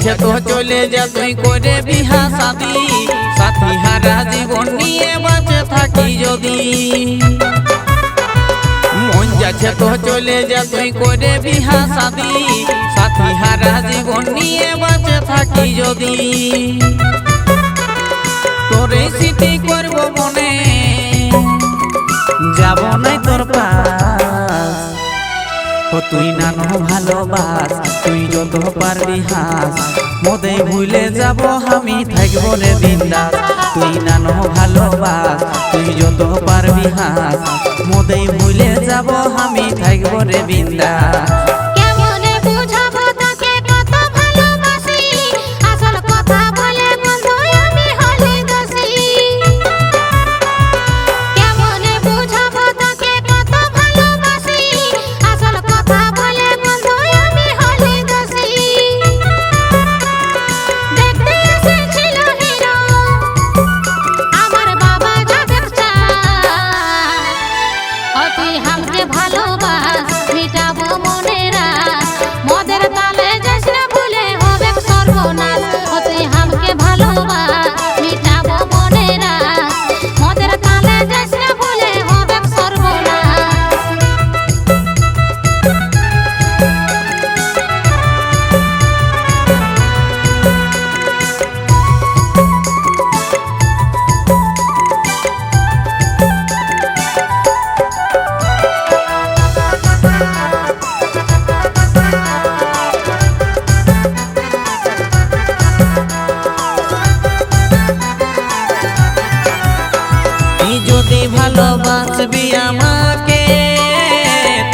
যাচ্ছে তো চলে যা তুই করে বিহা শাদি, সাথী হারা জীবন নিয়ে বাঁচে থাকি যদি। মন যাচ্ছে তো চলে যা তুই করে বিহা শাদি, সাথী হারা জীবন নিয়ে বাঁচে থাকি যদি। তোরে স্মৃতি করব মনে, যাব নাই তোর পাশ। ও তুই নানো ভালোবাস, তুই যত পারবি হাস, মোদেই ভুলে যাব আমি থাকবো রে বিন্দাস। তুই নানো ভালোবাস, তুই যত পারবি হাস, মোদেই ভুলে যাব আমি থাকবো রে বিন্দাস। যদি ভালোবাসবি আমাকে,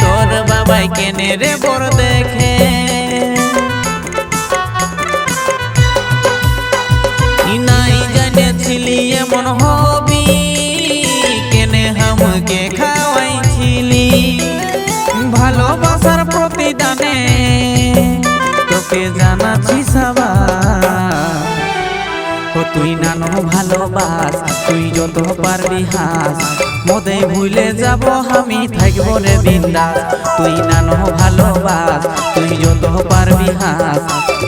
তোর বাবাই কেনে রে বর দেখে। নাই জানেছিলি এমন হবি, কেনে আমাকে খাওয়াইছিলি। ভালোবাসার প্রতিদানে তোকে জানাচ্ছি সাবাস। ও তুই নানো ভালোবাস, তুই যত পারবি হাস, মোদেই ভুলে যাব আমি থাকবো রে বিন্দাস। তুই নানো ভালোবাস, তুই যত পারবি হাস,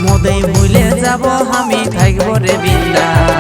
মোদেই ভুলে যাব আমি থাকবো রে বিন্দাস।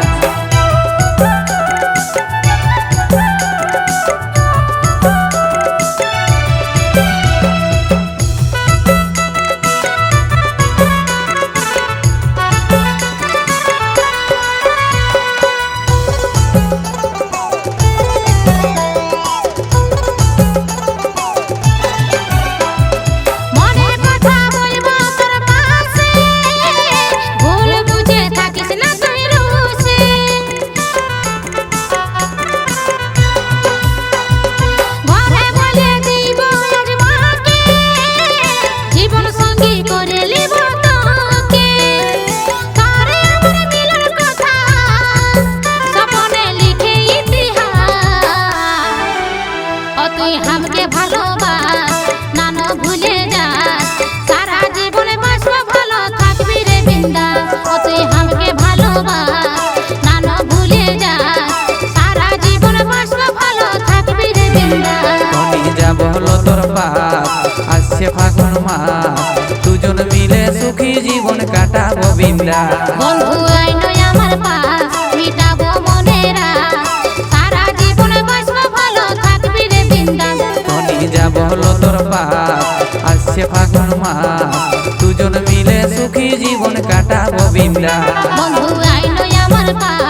हमके भालोबास नानो भूले जा, सारा जीवन बासबो भालो थाकबी रे बिंदास। ओ तुई हमके भालोबास नानो भूले जा, सारा जीवन बासबो भालो थाकबी रे बिंदास। कोनी যাব হলো তোর পাস, আসছে ফাগুন মাস, দুজন মিলে সুখী জীবন কাটাবো বিন্দাস। বন্ধু আইনো আমার পাস, মিটাবো মনের আশ, সারা জীবন বাসবো ভালো থাকবি রে বিন্দাস। যাব হলো তোর পাস, আসছে ফাগুন মাস, দুজন মিলে সুখী জীবন কাটাবো বিন্দাস। বন্ধু আইনো আমার পাস।